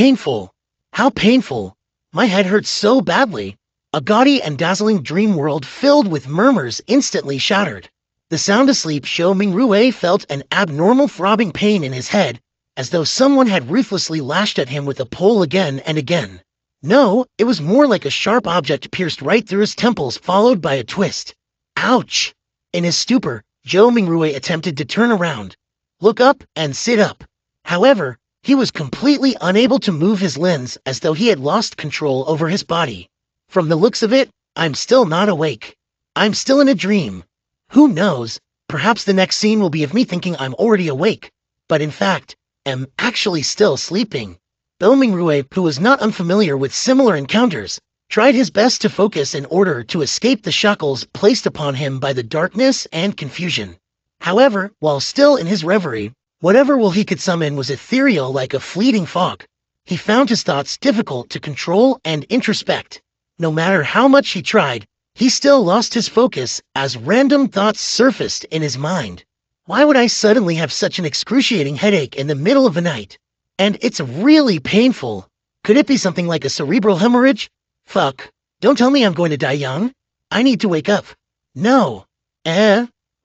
painful! How painful! My head hurts so badly. A gaudy and dazzling dream world filled with murmurs instantly shattered. The sound asleep Zhou Mingrui felt an abnormal throbbing pain in his head, as though someone had ruthlessly lashed at him with a pole again and again. No, it was more like a sharp object pierced right through his temples, followed by a twist. Ouch! In his stupor, Zhou Mingrui attempted to turn around, look up, and sit up. However, he was completely unable to move his limbs, as though he had lost control over his body. From the looks of it, I'm still not awake. I'm still in a dream. Who knows, perhaps the next scene will be of me thinking I'm already awake, but in fact, am actually still sleeping. Zhou Mingrui, who was not unfamiliar with similar encounters, tried his best to focus in order to escape the shackles placed upon him by the darkness and confusion. However, while still in his reverie, whatever will he could summon was ethereal like a fleeting fog. He found his thoughts difficult to control and introspect. No matter how much he tried, he still lost his focus as random thoughts surfaced in his mind. Why would I suddenly have such an excruciating headache in the middle of the night? And it's really painful. Could it be something like a cerebral hemorrhage? Fuck. Don't tell me I'm going to die young. I need to wake up. No.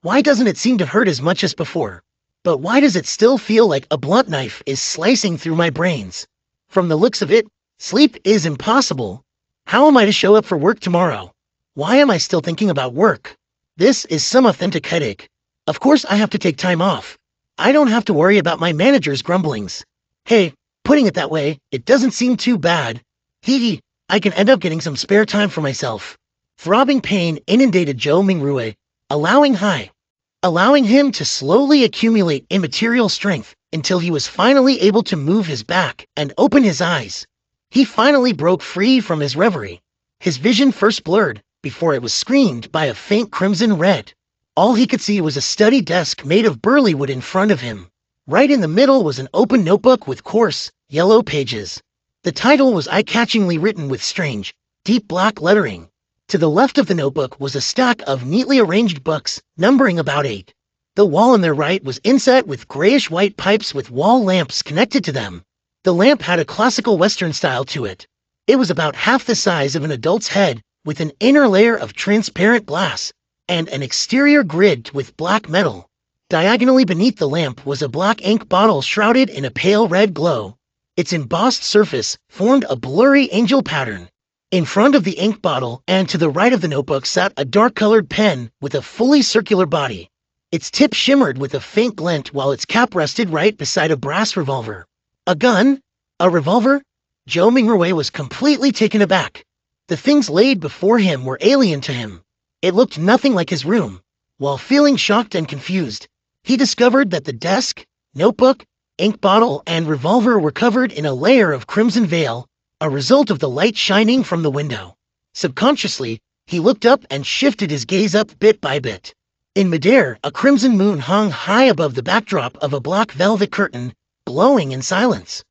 Why doesn't it seem to hurt as much as before? But why does it still feel like a blunt knife is slicing through my brains? From the looks of it, sleep is impossible. How am I to show up for work tomorrow? Why am I still thinking about work? This is some authentic headache. Of course I have to take time off. I don't have to worry about my manager's grumblings. Hey, putting it that way, it doesn't seem too bad. Hee, I can end up getting some spare time for myself. Throbbing pain inundated Zhou Mingrui, allowing him to slowly accumulate immaterial strength until he was finally able to move his back and open his eyes. He finally broke free from his reverie. His vision first blurred, before it was screened by a faint crimson red. All he could see was a study desk made of burly wood in front of him. Right in the middle was an open notebook with coarse, yellow pages. The title was eye-catchingly written with strange, deep black lettering. To the left of the notebook was a stack of neatly arranged books, numbering about 8. The wall on their right was inset with grayish-white pipes with wall lamps connected to them. The lamp had a classical Western style to it. It was about half the size of an adult's head, with an inner layer of transparent glass, and an exterior grid with black metal. Diagonally beneath the lamp was a black ink bottle shrouded in a pale red glow. Its embossed surface formed a blurry angel pattern. In front of the ink bottle and to the right of the notebook sat a dark-colored pen with a fully circular body. Its tip shimmered with a faint glint while its cap rested right beside a brass revolver. A gun? A revolver? Zhou Mingrui was completely taken aback. The things laid before him were alien to him. It looked nothing like his room. While feeling shocked and confused, he discovered that the desk, notebook, ink bottle, and revolver were covered in a layer of crimson veil, a result of the light shining from the window. Subconsciously, he looked up and shifted his gaze up bit by bit. In midair, a crimson moon hung high above the backdrop of a black velvet curtain, glowing in silence.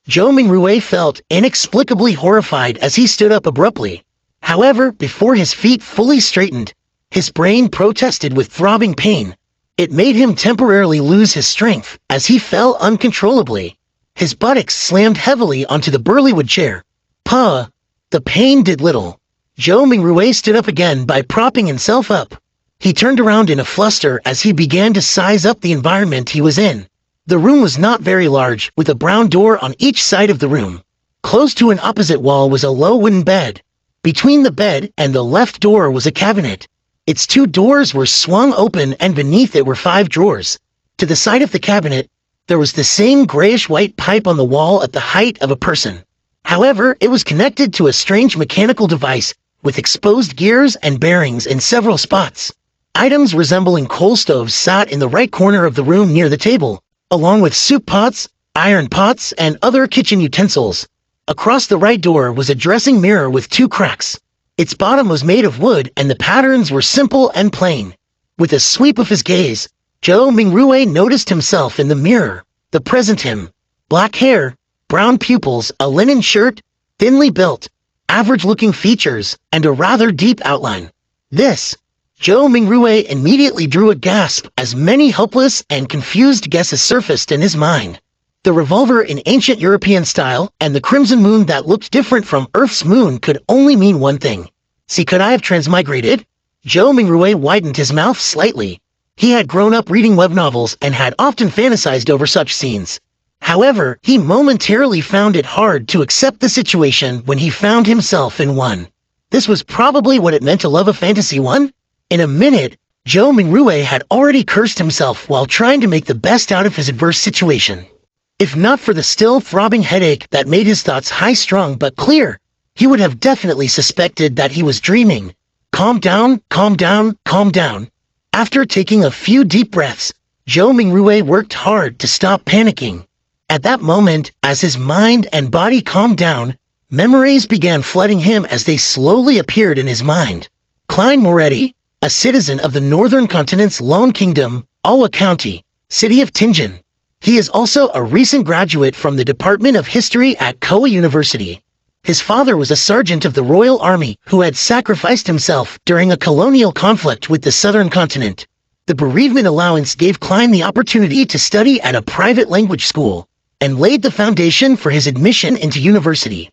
Zhou Mingrui felt inexplicably horrified as he stood up abruptly. However, before his feet fully straightened, his brain protested with throbbing pain. It made him temporarily lose his strength as he fell uncontrollably. His buttocks slammed heavily onto the burlywood chair. Puh! The pain did little. Zhou Mingrui stood up again by propping himself up. He turned around in a fluster as he began to size up the environment he was in. The room was not very large, with a brown door on each side of the room. Close to an opposite wall was a low wooden bed. Between the bed and the left door was a cabinet. Its 2 doors were swung open and beneath it were 5 drawers. To the side of the cabinet, there was the same grayish-white pipe on the wall at the height of a person. However, it was connected to a strange mechanical device with exposed gears and bearings in several spots. Items resembling coal stoves sat in the right corner of the room near the table, along with soup pots, iron pots, and other kitchen utensils. Across the right door was a dressing mirror with 2 cracks. Its bottom was made of wood and the patterns were simple and plain. With a sweep of his gaze, Zhou Mingrui noticed himself in the mirror, the present him. Black hair, brown pupils, a linen shirt, thinly built, average-looking features, and a rather deep outline. This, Zhou Mingrui immediately drew a gasp as many helpless and confused guesses surfaced in his mind. The revolver in ancient European style and the crimson moon that looked different from Earth's moon could only mean one thing. See, could I have transmigrated? Zhou Mingrui widened his mouth slightly. He had grown up reading web novels and had often fantasized over such scenes. However, he momentarily found it hard to accept the situation when he found himself in one. This was probably what it meant to love a fantasy one. In a minute, Zhou Mingrui had already cursed himself while trying to make the best out of his adverse situation. If not for the still throbbing headache that made his thoughts high-strung but clear, he would have definitely suspected that he was dreaming. Calm down, calm down, calm down. After taking a few deep breaths, Zhou Mingrui worked hard to stop panicking. At that moment, as his mind and body calmed down, memories began flooding him as they slowly appeared in his mind. Klein Moretti, a citizen of the northern continent's lone kingdom, Alwa County, city of Tianjin. He is also a recent graduate from the Department of History at Koa University. His father was a sergeant of the Royal Army who had sacrificed himself during a colonial conflict with the southern continent. The bereavement allowance gave Klein the opportunity to study at a private language school and laid the foundation for his admission into university.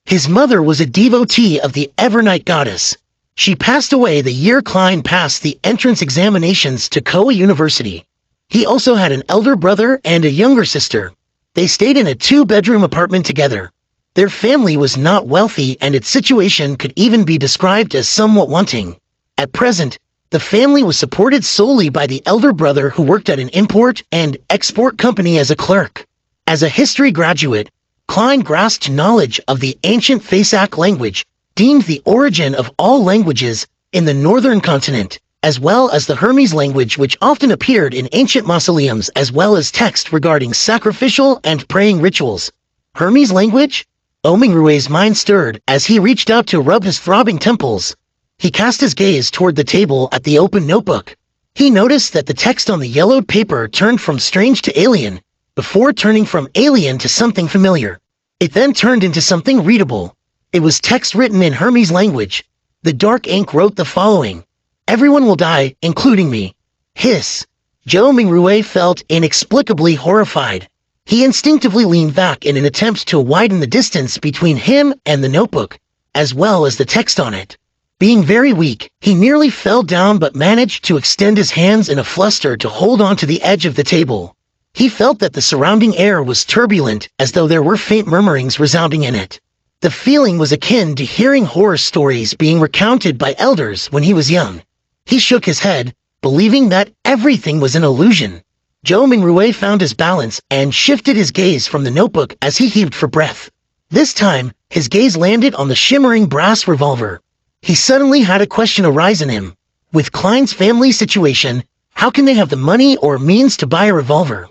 His mother was a devotee of the Evernight goddess. She passed away the year Klein passed the entrance examinations to Koa University. He also had an elder brother and a younger sister. They stayed in a two-bedroom apartment together. Their family was not wealthy and its situation could even be described as somewhat wanting. At present, the family was supported solely by the elder brother who worked at an import and export company as a clerk. As a history graduate, Klein grasped knowledge of the ancient Fasak language, deemed the origin of all languages in the northern continent, as well as the Hermes language which often appeared in ancient mausoleums as well as text regarding sacrificial and praying rituals. Hermes language? Mingrui's mind stirred as he reached out to rub his throbbing temples. He cast his gaze toward the table at the open notebook. He noticed that the text on the yellowed paper turned from strange to alien, before turning from alien to something familiar. It then turned into something readable. It was text written in Hermes language. The dark ink wrote the following: "Everyone will die, including me." Hiss. Zhou Mingrui felt inexplicably horrified. He instinctively leaned back in an attempt to widen the distance between him and the notebook, as well as the text on it. Being very weak, he nearly fell down but managed to extend his hands in a fluster to hold on to the edge of the table. He felt that the surrounding air was turbulent, as though there were faint murmurings resounding in it. The feeling was akin to hearing horror stories being recounted by elders when he was young. He shook his head, believing that everything was an illusion. Zhou Mingrui found his balance and shifted his gaze from the notebook as he heaved for breath. This time, his gaze landed on the shimmering brass revolver. He suddenly had a question arise in him. With Klein's family situation, how can they have the money or means to buy a revolver?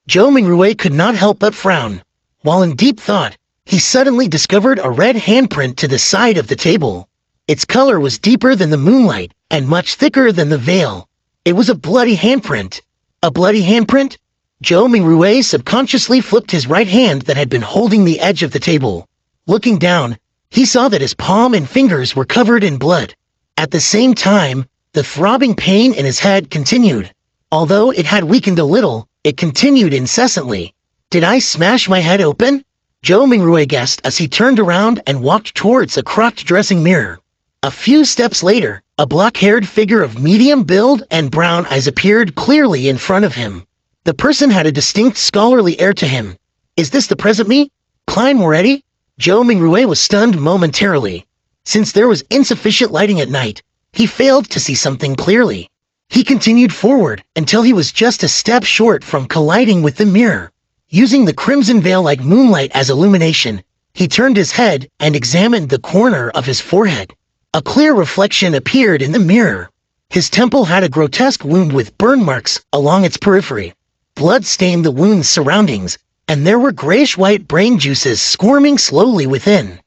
Zhou Mingrui could not help but frown. While in deep thought, he suddenly discovered a red handprint to the side of the table. Its color was deeper than the moonlight and much thicker than the veil. It was a bloody handprint. A bloody handprint? Zhou Mingrui subconsciously flipped his right hand that had been holding the edge of the table. Looking down, he saw that his palm and fingers were covered in blood. At the same time, the throbbing pain in his head continued. Although it had weakened a little, it continued incessantly. Did I smash my head open? Zhou Mingrui guessed as he turned around and walked towards a crooked dressing mirror. A few steps later, a black-haired figure of medium build and brown eyes appeared clearly in front of him. The person had a distinct scholarly air to him. Is this the present me? Klein Moretti? Zhou Mingrui was stunned momentarily. Since there was insufficient lighting at night, he failed to see something clearly. He continued forward until he was just a step short from colliding with the mirror. Using the crimson veil-like moonlight as illumination, he turned his head and examined the corner of his forehead. A clear reflection appeared in the mirror. His temple had a grotesque wound with burn marks along its periphery. Blood stained the wound's surroundings, and there were grayish-white brain juices squirming slowly within.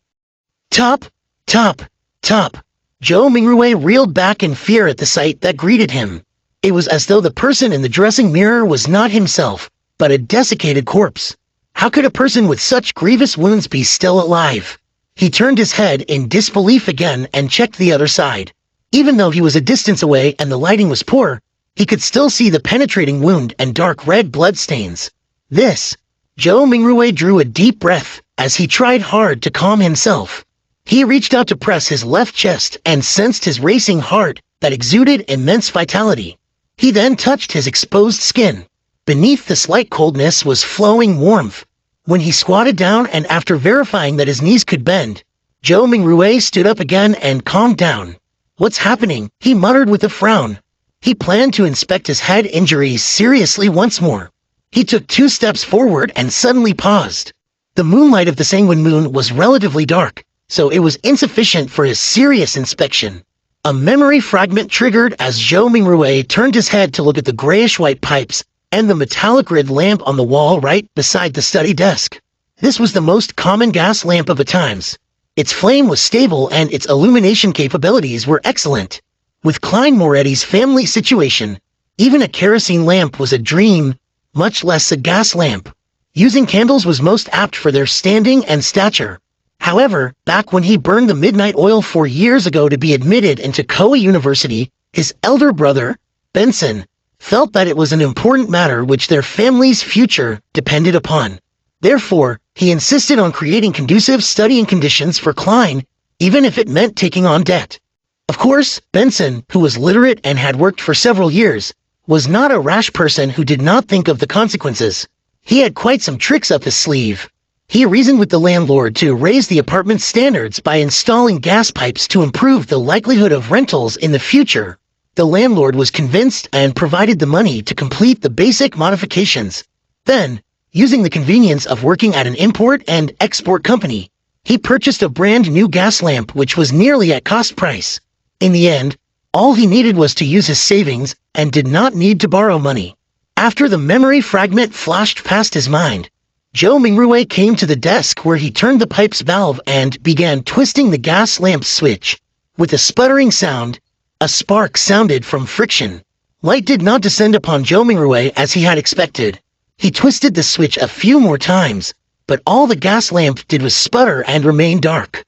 Top, top, top. Zhou Mingrui reeled back in fear at the sight that greeted him. It was as though the person in the dressing mirror was not himself, but a desiccated corpse. How could a person with such grievous wounds be still alive? He turned his head in disbelief again and checked the other side. Even though he was a distance away and the lighting was poor, he could still see the penetrating wound and dark red blood stains. This, Zhou Mingrui drew a deep breath as he tried hard to calm himself. He reached out to press his left chest and sensed his racing heart that exuded immense vitality. He then touched his exposed skin. Beneath the slight coldness was flowing warmth. When he squatted down and after verifying that his knees could bend, Zhou Mingrui stood up again and calmed down. "What's happening?" he muttered with a frown. He planned to inspect his head injuries seriously once more. He took 2 steps forward and suddenly paused. The moonlight of the sanguine moon was relatively dark, so it was insufficient for his serious inspection. A memory fragment triggered as Zhou Mingrui turned his head to look at the grayish-white pipes and the metallic grid lamp on the wall right beside the study desk. This was the most common gas lamp of the times. Its flame was stable and its illumination capabilities were excellent. With Klein Moretti's family situation, even a kerosene lamp was a dream, much less a gas lamp. Using candles was most apt for their standing and stature. However, back when he burned the midnight oil 4 years ago to be admitted into Koei University, his elder brother, Benson, felt that it was an important matter which their family's future depended upon. Therefore, he insisted on creating conducive studying conditions for Klein, even if it meant taking on debt. Of course, Benson, who was literate and had worked for several years, was not a rash person who did not think of the consequences. He had quite some tricks up his sleeve. He reasoned with the landlord to raise the apartment's standards by installing gas pipes to improve the likelihood of rentals in the future. The landlord was convinced and provided the money to complete the basic modifications. Then, using the convenience of working at an import and export company, he purchased a brand new gas lamp which was nearly at cost price. In the end, all he needed was to use his savings and did not need to borrow money. After the memory fragment flashed past his mind, Zhou Mingrui came to the desk where he turned the pipe's valve and began twisting the gas lamp's switch. With a sputtering sound, a spark sounded from friction. Light did not descend upon Zhou Mingrui as he had expected. He twisted the switch a few more times, but all the gas lamp did was sputter and remain dark.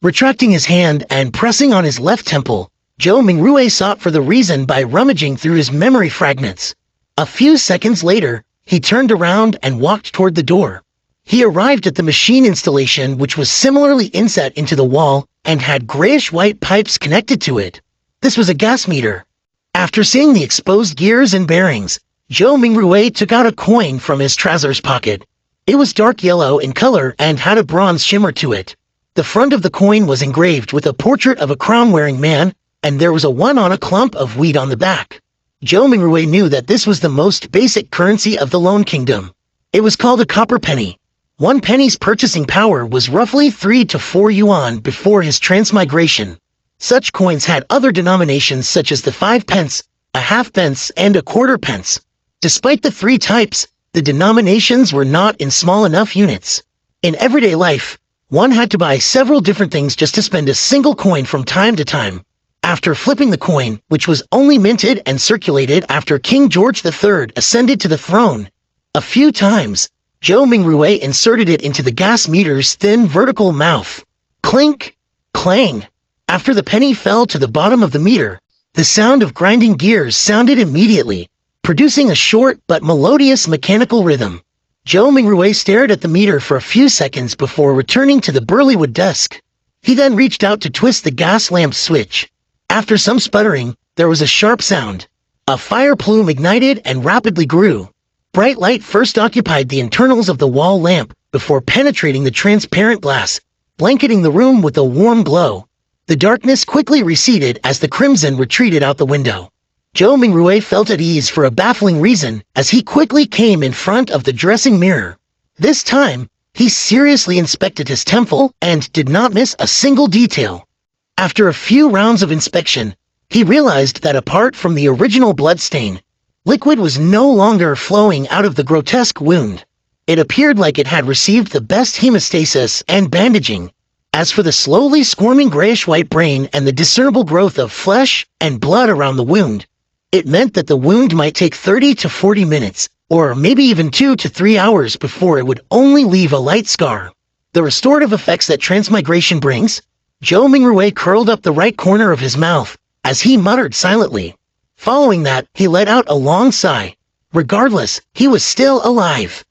Retracting his hand and pressing on his left temple, Zhou Mingrui sought for the reason by rummaging through his memory fragments. A few seconds later, he turned around and walked toward the door. He arrived at the machine installation which was similarly inset into the wall and had grayish-white pipes connected to it. This was a gas meter. After seeing the exposed gears and bearings, Zhou Mingrui took out a coin from his trousers pocket. It was dark yellow in color and had a bronze shimmer to it. The front of the coin was engraved with a portrait of a crown-wearing man, and there was a 1 on a clump of wheat on the back. Zhou Mingrui knew that this was the most basic currency of the Lone Kingdom. It was called a copper penny. 1 penny's purchasing power was roughly 3 to 4 yuan before his transmigration. Such coins had other denominations such as the 5 pence, a half pence, and a quarter pence. Despite the 3 types, the denominations were not in small enough units. In everyday life, one had to buy several different things just to spend a single coin from time to time. After flipping the coin, which was only minted and circulated after King George III ascended to the throne, a few times, Zhou Mingrui inserted it into the gas meter's thin vertical mouth. Clink! Clang! After the penny fell to the bottom of the meter, the sound of grinding gears sounded immediately, producing a short but melodious mechanical rhythm. Zhou Mingrui stared at the meter for a few seconds before returning to the burlywood desk. He then reached out to twist the gas lamp switch. After some sputtering, there was a sharp sound. A fire plume ignited and rapidly grew. Bright light first occupied the internals of the wall lamp before penetrating the transparent glass, blanketing the room with a warm glow. The darkness quickly receded as the crimson retreated out the window. Zhou Mingrui felt at ease for a baffling reason as he quickly came in front of the dressing mirror. This time, he seriously inspected his temple and did not miss a single detail. After a few rounds of inspection, he realized that apart from the original bloodstain, liquid was no longer flowing out of the grotesque wound. It appeared like it had received the best hemostasis and bandaging. As for the slowly squirming grayish-white brain and the discernible growth of flesh and blood around the wound, it meant that the wound might take 30 to 40 minutes, or maybe even 2 to 3 hours before it would only leave a light scar. The restorative effects that transmigration brings. Zhou Mingrui curled up the right corner of his mouth as he muttered silently. Following that, he let out a long sigh. Regardless, he was still alive.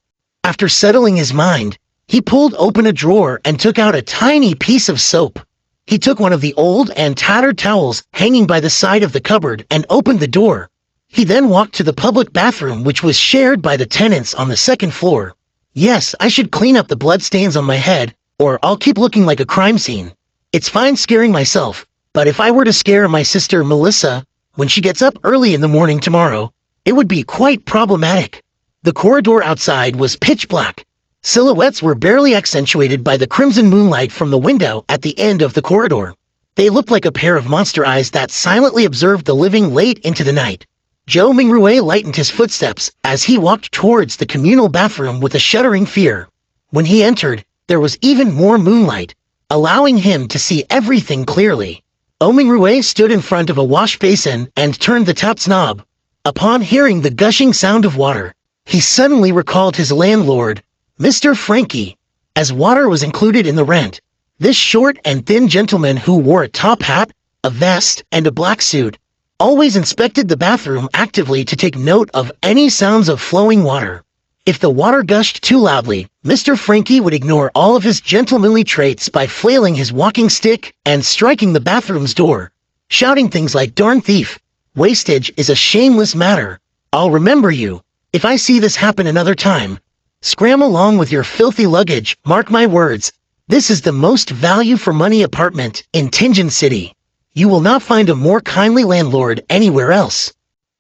After settling his mind, he pulled open a drawer and took out a tiny piece of soap. He took one of the old and tattered towels hanging by the side of the cupboard and opened the door. He then walked to the public bathroom, which was shared by the tenants on the second floor. Yes, I should clean up the bloodstains on my head, or I'll keep looking like a crime scene. It's fine scaring myself, but if I were to scare my sister Melissa when she gets up early in the morning tomorrow, it would be quite problematic. The corridor outside was pitch black. Silhouettes were barely accentuated by the crimson moonlight from the window at the end of the corridor. They looked like a pair of monster eyes that silently observed the living late into the night. Zhou Mingrui lightened his footsteps as he walked towards the communal bathroom with a shuddering fear. When he entered, there was even more moonlight, allowing him to see everything clearly. Mingrui stood in front of a wash basin and turned the tap's knob. Upon hearing the gushing sound of water, he suddenly recalled his landlord, Mr. Frankie, as water was included in the rent. This short and thin gentleman who wore a top hat, a vest, and a black suit, always inspected the bathroom actively to take note of any sounds of flowing water. If the water gushed too loudly, Mr. Frankie would ignore all of his gentlemanly traits by flailing his walking stick and striking the bathroom's door, shouting things like, "Darn thief, wastage is a shameless matter. I'll remember you. If I see this happen another time, scram along with your filthy luggage, mark my words. This is the most value for money apartment in Tianjin City. You will not find a more kindly landlord anywhere else."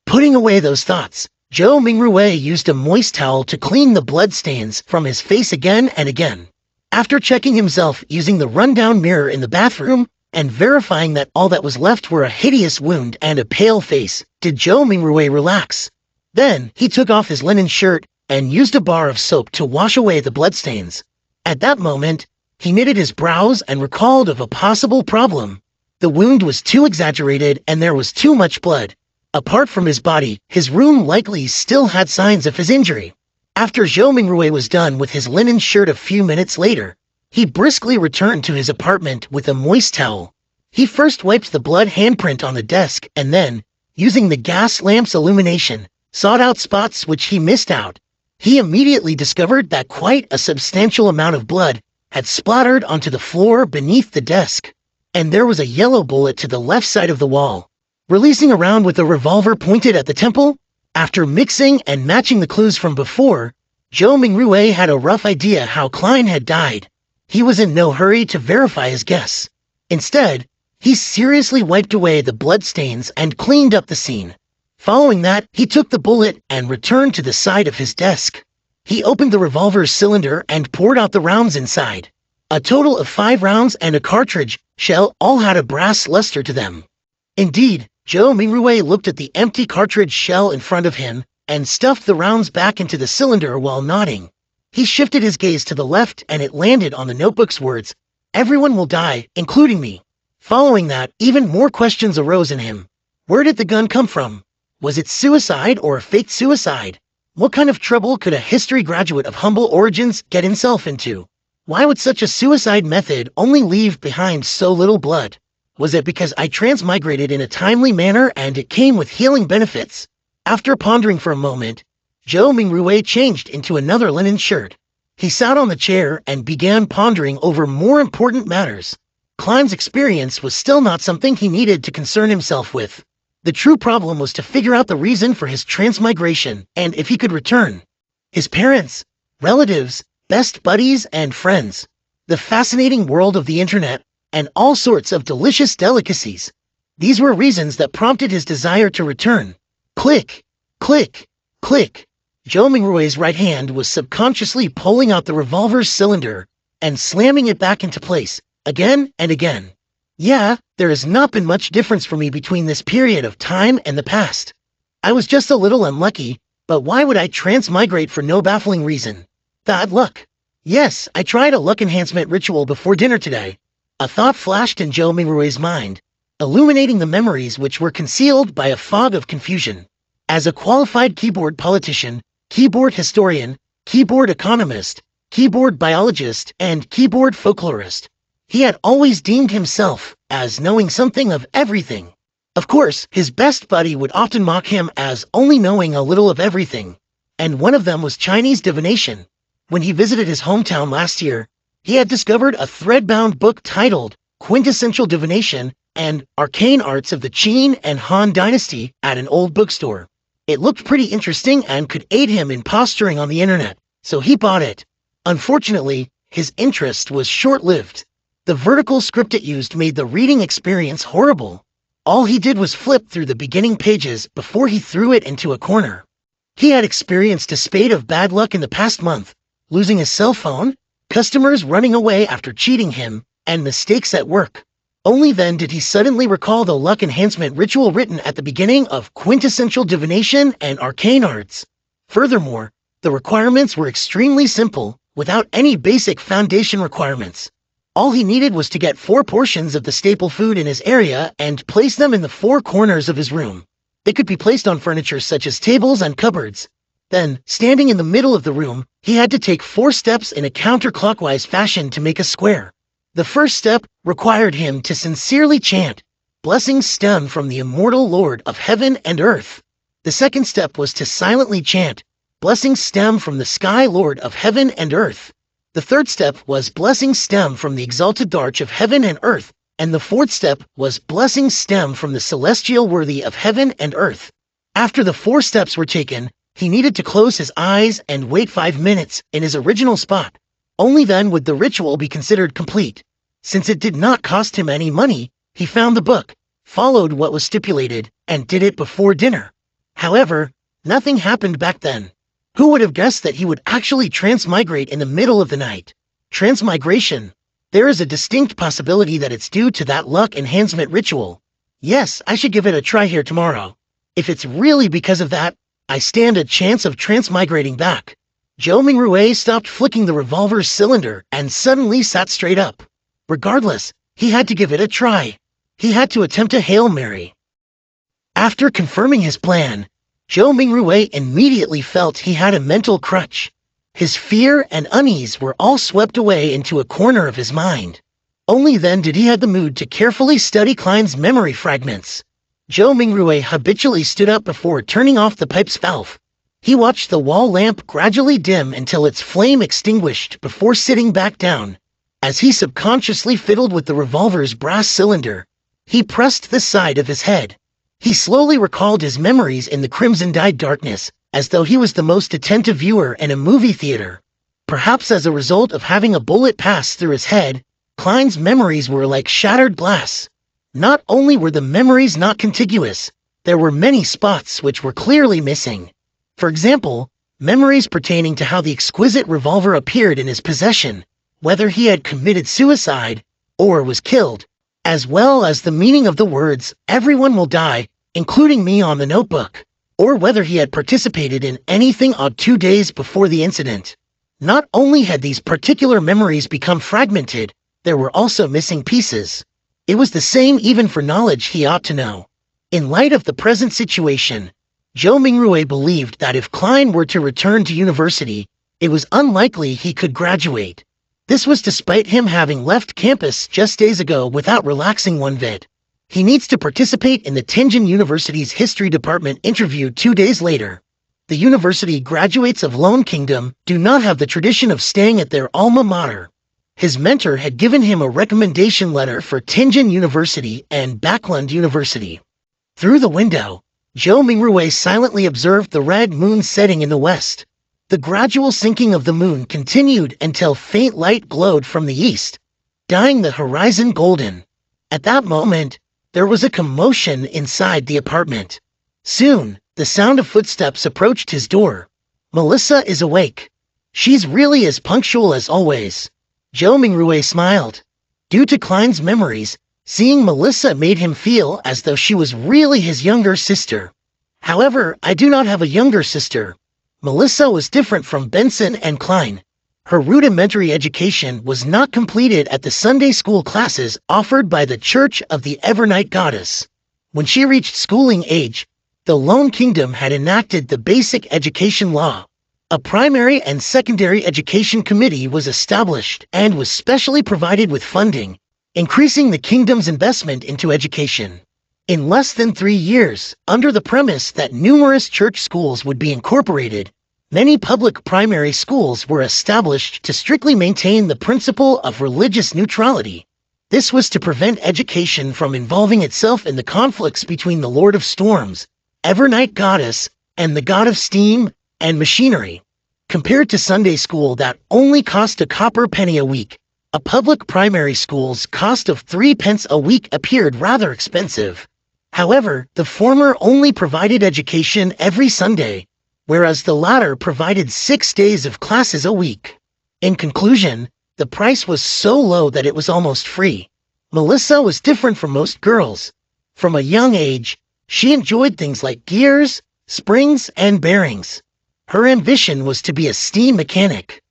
Putting away those thoughts, Zhou Mingrui used a moist towel to clean the bloodstains from his face again and again. After checking himself using the rundown mirror in the bathroom and verifying that all that was left were a hideous wound and a pale face, did Zhou Mingrui relax. Then he took off his linen shirt and used a bar of soap to wash away the bloodstains. At that moment, he knitted his brows and recalled of a possible problem. The wound was too exaggerated and there was too much blood. Apart from his body, his room likely still had signs of his injury. After Zhou Mingrui was done with his linen shirt a few minutes later, he briskly returned to his apartment with a moist towel. He first wiped the blood handprint on the desk and then, using the gas lamp's illumination, sought out spots which he missed out. He immediately discovered that quite a substantial amount of blood had splattered onto the floor beneath the desk, and there was a yellow bullet to the left side of the wall. Releasing around with a revolver pointed at the temple, after mixing and matching the clues from before, Zhou Mingrui had a rough idea how Klein had died. He was in no hurry to verify his guess. Instead, he seriously wiped away the bloodstains and cleaned up the scene. Following that, he took the bullet and returned to the side of his desk. He opened the revolver's cylinder and poured out the rounds inside. A total of 5 rounds and a cartridge shell all had a brass luster to them. Indeed, Zhou Mingrui looked at the empty cartridge shell in front of him and stuffed the rounds back into the cylinder while nodding. He shifted his gaze to the left and it landed on the notebook's words, "Everyone will die, including me." Following that, even more questions arose in him. Where did the gun come from? Was it suicide or a faked suicide? What kind of trouble could a history graduate of humble origins get himself into? Why would such a suicide method only leave behind so little blood? Was it because I transmigrated in a timely manner and it came with healing benefits? After pondering for a moment, Zhou Mingrui changed into another linen shirt. He sat on the chair and began pondering over more important matters. Klein's experience was still not something he needed to concern himself with. The true problem was to figure out the reason for his transmigration and if he could return. His parents, relatives, best buddies, and friends. The fascinating world of the internet, and all sorts of delicious delicacies. These were reasons that prompted his desire to return. Click, click, click. Zhou Mingrui's right hand was subconsciously pulling out the revolver's cylinder and slamming it back into place, again and again. Yeah, there has not been much difference for me between this period of time and the past. I was just a little unlucky, but why would I transmigrate for no baffling reason? Bad luck. Yes, I tried a luck enhancement ritual before dinner today. A thought flashed in Zhou Mingrui's mind, illuminating the memories which were concealed by a fog of confusion. As a qualified keyboard politician, keyboard historian, keyboard economist, keyboard biologist, and keyboard folklorist, he had always deemed himself as knowing something of everything. Of course, his best buddy would often mock him as only knowing a little of everything, and one of them was Chinese divination. When he visited his hometown last year, he had discovered a thread-bound book titled Quintessential Divination and Arcane Arts of the Qin and Han Dynasty at an old bookstore. It looked pretty interesting and could aid him in posturing on the internet, so he bought it. Unfortunately, his interest was short-lived. The vertical script it used made the reading experience horrible. All he did was flip through the beginning pages before he threw it into a corner. He had experienced a spate of bad luck in the past month, losing his cell phone, customers running away after cheating him, and mistakes at work. Only then did he suddenly recall the luck enhancement ritual written at the beginning of Quintessential Divination and Arcane Arts. Furthermore, the requirements were extremely simple, without any basic foundation requirements. All he needed was to get 4 portions of the staple food in his area and place them in the 4 corners of his room. They could be placed on furniture such as tables and cupboards. Then, standing in the middle of the room, he had to take 4 steps in a counterclockwise fashion to make a square. The first step required him to sincerely chant, "Blessings stem from the immortal Lord of heaven and earth." The second step was to silently chant, "Blessings stem from the Sky Lord of heaven and earth." The third step was "Blessings stem from the exalted Arch of heaven and earth," and the fourth step was "Blessings stem from the celestial worthy of heaven and earth." After the 4 steps were taken, he needed to close his eyes and wait 5 minutes in his original spot. Only then would the ritual be considered complete. Since it did not cost him any money, he found the book, followed what was stipulated, and did it before dinner. However, nothing happened back then. Who would have guessed that he would actually transmigrate in the middle of the night? Transmigration. There is a distinct possibility that it's due to that luck enhancement ritual. Yes, I should give it a try here tomorrow. If it's really because of that, I stand a chance of transmigrating back. Zhou Mingrui stopped flicking the revolver's cylinder and suddenly sat straight up. Regardless, he had to give it a try. He had to attempt a Hail Mary. After confirming his plan, Zhou Mingrui immediately felt he had a mental crutch. His fear and unease were all swept away into a corner of his mind. Only then did he have the mood to carefully study Klein's memory fragments. Zhou Mingrui habitually stood up before turning off the pipe's valve. He watched the wall lamp gradually dim until its flame extinguished before sitting back down. As he subconsciously fiddled with the revolver's brass cylinder, he pressed the side of his head. He slowly recalled his memories in the crimson-dyed darkness, as though he was the most attentive viewer in a movie theater. Perhaps as a result of having a bullet pass through his head, Klein's memories were like shattered glass. Not only were the memories not contiguous, there were many spots which were clearly missing. For example, memories pertaining to how the exquisite revolver appeared in his possession, whether he had committed suicide or was killed, as well as the meaning of the words, "Everyone will die, including me," on the notebook, or whether he had participated in anything odd 2 days before the incident. Not only had these particular memories become fragmented, there were also missing pieces. It was the same even for knowledge he ought to know. In light of the present situation, Zhou Mingrui believed that if Klein were to return to university, it was unlikely he could graduate. This was despite him having left campus just days ago without relaxing one bit. He needs to participate in the Tianjin University's history department interview 2 days later. The university graduates of Lone Kingdom do not have the tradition of staying at their alma mater. His mentor had given him a recommendation letter for Tianjin University and Backland University. Through the window, Zhou Mingrui silently observed the red moon setting in the west. The gradual sinking of the moon continued until faint light glowed from the east, dyeing the horizon golden. At that moment, there was a commotion inside the apartment. Soon, the sound of footsteps approached his door. "Melissa is awake. She's really as punctual as always." Zhou Mingrui smiled. Due to Klein's memories, seeing Melissa made him feel as though she was really his younger sister. "However, I do not have a younger sister." Melissa was different from Benson and Klein. Her rudimentary education was not completed at the Sunday school classes offered by the Church of the Evernight Goddess. When she reached schooling age, the Lone Kingdom had enacted the Basic Education Law. A primary and secondary education committee was established and was specially provided with funding, increasing the kingdom's investment into education. In less than 3 years, under the premise that numerous church schools would be incorporated, Many public primary schools were established to strictly maintain the principle of religious neutrality. This was to prevent education from involving itself in the conflicts between the Lord of Storms, Evernight Goddess, and the God of Steam and Machinery. Compared to Sunday school that only cost a copper penny a week, a public primary school's cost of 3 pence a week appeared rather expensive. However, the former only provided education every Sunday, whereas the latter provided 6 days of classes a week. In conclusion, the price was so low that it was almost free. Melissa was different from most girls. From a young age, she enjoyed things like gears, springs, and bearings. Her ambition was to be a steam mechanic.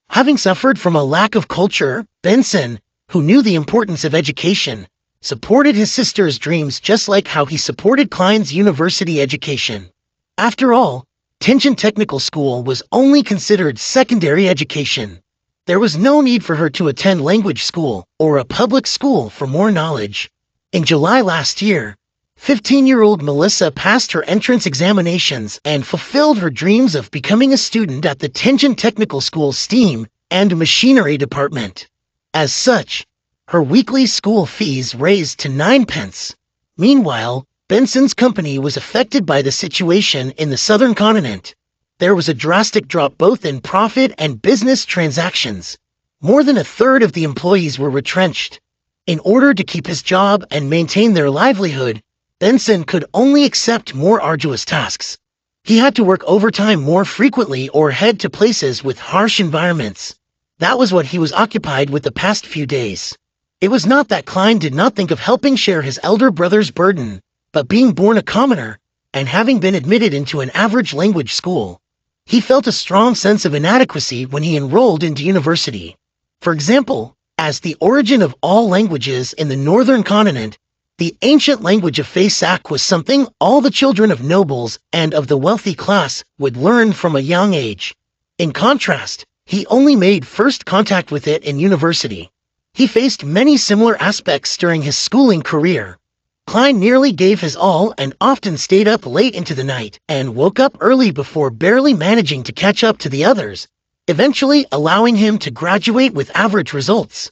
Having suffered from a lack of culture, Benson, who knew the importance of education, supported his sister's dreams just like how he supported Klein's university education. After all, Tianjin Technical School was only considered secondary education. There was no need for her to attend language school or a public school for more knowledge. In July last year, 15-year-old Melissa passed her entrance examinations and fulfilled her dreams of becoming a student at the Tianjin Technical School's STEAM and Machinery department. As such, her weekly school fees raised to 9 pence. Meanwhile, Benson's company was affected by the situation in the southern continent. There was a drastic drop both in profit and business transactions. More than a third of the employees were retrenched. In order to keep his job and maintain their livelihood, Benson could only accept more arduous tasks. He had to work overtime more frequently or head to places with harsh environments. That was what he was occupied with the past few days. It was not that Klein did not think of helping share his elder brother's burden, but being born a commoner, and having been admitted into an average language school, he felt a strong sense of inadequacy when he enrolled into university. For example, as the origin of all languages in the northern continent, the ancient language of Feisak was something all the children of nobles and of the wealthy class would learn from a young age. In contrast, he only made first contact with it in university. He faced many similar aspects during his schooling career. Klein nearly gave his all and often stayed up late into the night and woke up early before barely managing to catch up to the others, eventually allowing him to graduate with average results.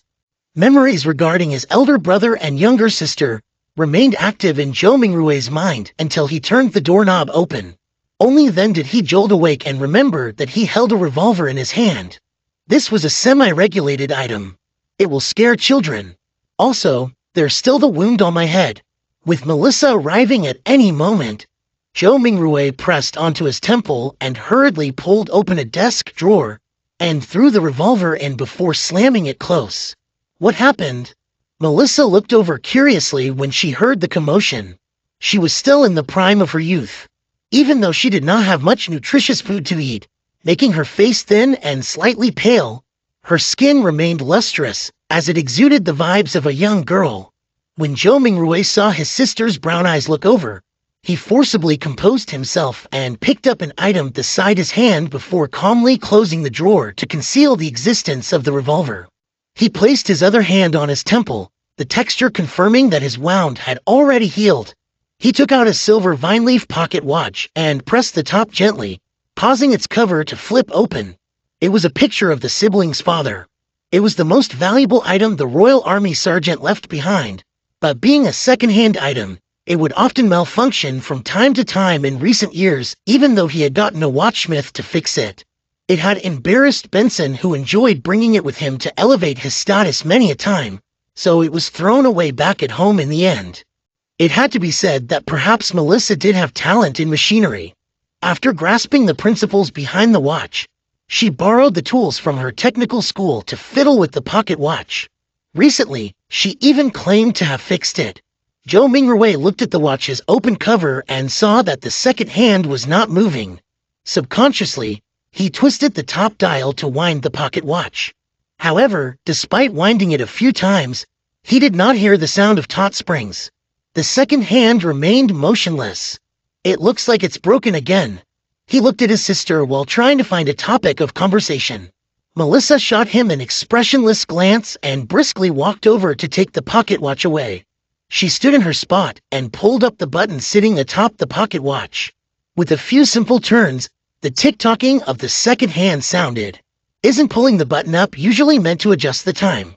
Memories regarding his elder brother and younger sister remained active in Zhou Mingrui's mind until he turned the doorknob open. Only then did he jolt awake and remember that he held a revolver in his hand. This was a semi-regulated item. It will scare children. Also, there's still the wound on my head. With Melissa arriving at any moment, Zhou Mingrui pressed onto his temple and hurriedly pulled open a desk drawer and threw the revolver in before slamming it close. What happened? Melissa looked over curiously when she heard the commotion. She was still in the prime of her youth. Even though she did not have much nutritious food to eat, making her face thin and slightly pale, her skin remained lustrous as it exuded the vibes of a young girl. When Zhou Mingrui saw his sister's brown eyes look over, he forcibly composed himself and picked up an item beside his hand before calmly closing the drawer to conceal the existence of the revolver. He placed his other hand on his temple, the texture confirming that his wound had already healed. He took out a silver vine-leaf pocket watch and pressed the top gently, causing its cover to flip open. It was a picture of the sibling's father. It was the most valuable item the Royal Army sergeant left behind, but being a second-hand item, it would often malfunction from time to time in recent years, even though he had gotten a watchsmith to fix it. It had embarrassed Benson, who enjoyed bringing it with him to elevate his status many a time, so it was thrown away back at home in the end. It had to be said that perhaps Melissa did have talent in machinery. After grasping the principles behind the watch, she borrowed the tools from her technical school to fiddle with the pocket watch. Recently, she even claimed to have fixed it. Zhou Mingrui looked at the watch's open cover and saw that the second hand was not moving. Subconsciously, he twisted the top dial to wind the pocket watch. However, despite winding it a few times, he did not hear the sound of taut springs. The second hand remained motionless. It looks like it's broken again. He looked at his sister while trying to find a topic of conversation. Melissa shot him an expressionless glance and briskly walked over to take the pocket watch away. She stood in her spot and pulled up the button sitting atop the pocket watch. With a few simple turns, The tick-tocking of the second hand sounded. Isn't pulling the button up usually meant to adjust the time?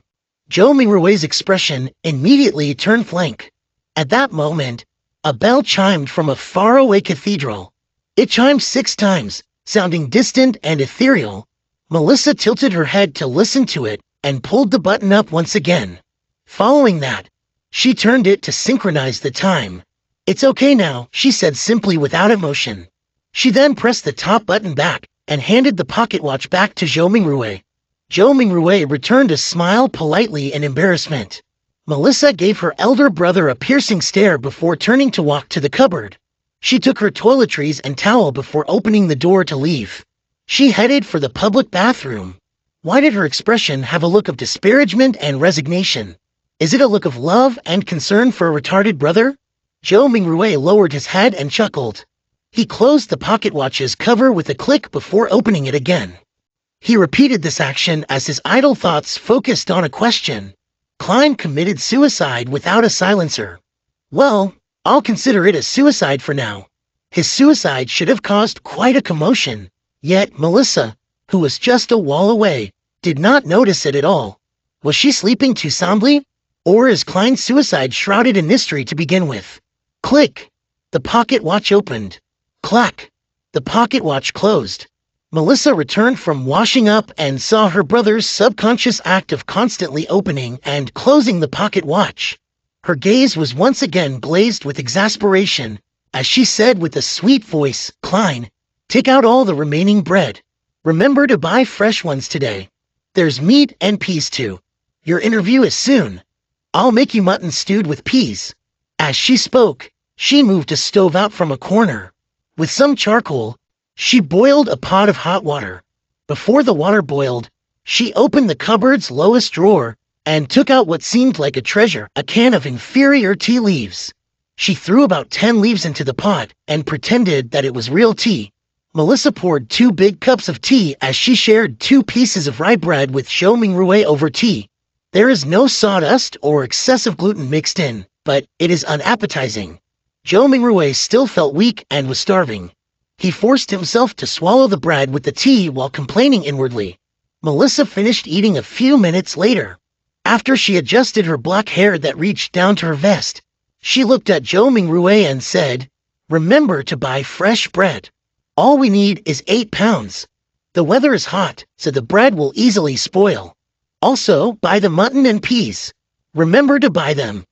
Zhou Mingrui's expression immediately turned blank. At that moment, a bell chimed from a faraway cathedral. It chimed 6 times, sounding distant and ethereal. Melissa tilted her head to listen to it and pulled the button up once again. Following that, she turned it to synchronize the time. "It's okay now," she said simply without emotion. She then pressed the top button back and handed the pocket watch back to Zhou Mingrui. Zhou Mingrui returned a smile politely in embarrassment. Melissa gave her elder brother a piercing stare before turning to walk to the cupboard. She took her toiletries and towel before opening the door to leave. She headed for the public bathroom. Why did her expression have a look of disparagement and resignation? Is it a look of love and concern for a retarded brother? Zhou Mingrui lowered his head and chuckled. He closed the pocket watch's cover with a click before opening it again. He repeated this action as his idle thoughts focused on a question. Klein committed suicide without a silencer. Well, I'll consider it a suicide for now. His suicide should have caused quite a commotion. Yet Melissa, who was just a wall away, did not notice it at all. Was she sleeping too soundly? Or is Klein's suicide shrouded in mystery to begin with? Click! The pocket watch opened. Clack! The pocket watch closed. Melissa returned from washing up and saw her brother's subconscious act of constantly opening and closing the pocket watch. Her gaze was once again glazed with exasperation, as she said with a sweet voice, "Klein, take out all the remaining bread. Remember to buy fresh ones today. There's meat and peas too. Your interview is soon. I'll make you mutton stewed with peas." As she spoke, she moved a stove out from a corner. With some charcoal, she boiled a pot of hot water. Before the water boiled, she opened the cupboard's lowest drawer and took out what seemed like a treasure, a can of inferior tea leaves. She threw about 10 leaves into the pot and pretended that it was real tea. Melissa poured 2 big cups of tea as she shared 2 pieces of rye bread with Zhou Mingrui over tea. There is no sawdust or excessive gluten mixed in, but it is unappetizing. Zhou Mingrui still felt weak and was starving. He forced himself to swallow the bread with the tea while complaining inwardly. Melissa finished eating a few minutes later. After she adjusted her black hair that reached down to her vest, she looked at Zhou Mingrui and said, "Remember to buy fresh bread. All we need is 8 pounds. The weather is hot, so the bread will easily spoil. Also, buy the mutton and peas. Remember to buy them."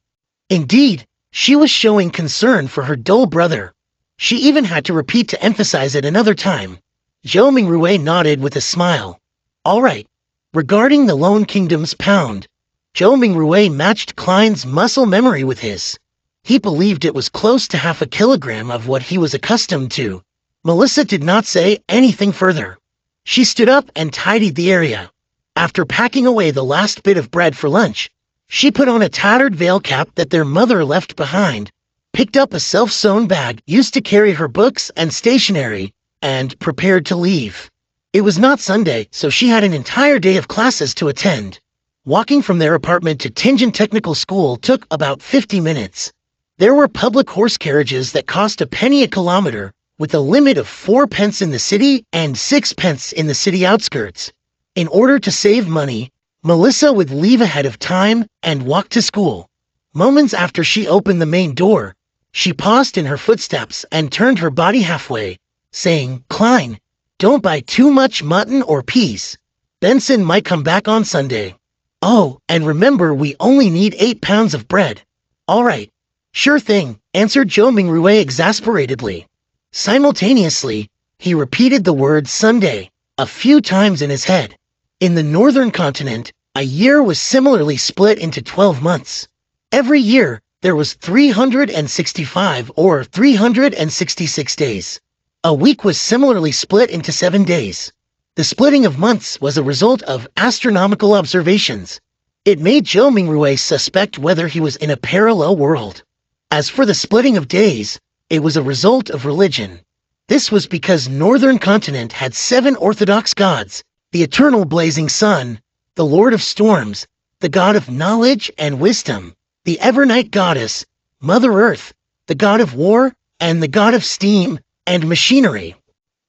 Indeed, she was showing concern for her dull brother. She even had to repeat to emphasize it another time. Zhou Mingrui nodded with a smile. "All right. Regarding the Lone Kingdom's pound," Zhou Mingrui matched Klein's muscle memory with his. He believed it was close to half a kilogram of what he was accustomed to. Melissa did not say anything further. She stood up and tidied the area. After packing away the last bit of bread for lunch, she put on a tattered veil cap that their mother left behind, picked up a self-sewn bag used to carry her books and stationery, and prepared to leave. It was not Sunday, so she had an entire day of classes to attend. Walking from their apartment to Tianjin Technical School took about 50 minutes. There were public horse carriages that cost a penny a kilometer, with a limit of 4 pence in the city and 6 pence in the city outskirts. In order to save money, Melissa would leave ahead of time and walk to school. Moments after she opened the main door, she paused in her footsteps and turned her body halfway, saying, "Klein, don't buy too much mutton or peas. Benson might come back on Sunday. Oh, and remember we only need 8 pounds of bread." "All right. Sure thing," answered Zhou Mingrui exasperatedly. Simultaneously, he repeated the word Sunday a few times in his head. In the northern continent, a year was similarly split into 12 months. Every year, there was 365 or 366 days. A week was similarly split into 7 days. The splitting of months was a result of astronomical observations. It made Zhou Mingrui suspect whether he was in a parallel world. As for the splitting of days, it was a result of religion. This was because northern continent had 7 orthodox gods: the eternal blazing sun, the Lord of storms, the god of knowledge and wisdom, the Evernight goddess, Mother Earth, the god of war, and the god of steam and machinery.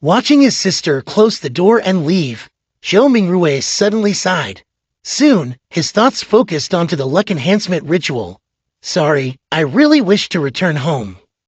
Watching his sister close the door and leave, Zhou Mingrui suddenly sighed. Soon, his thoughts focused onto the luck enhancement ritual. Sorry, I really wish to return home.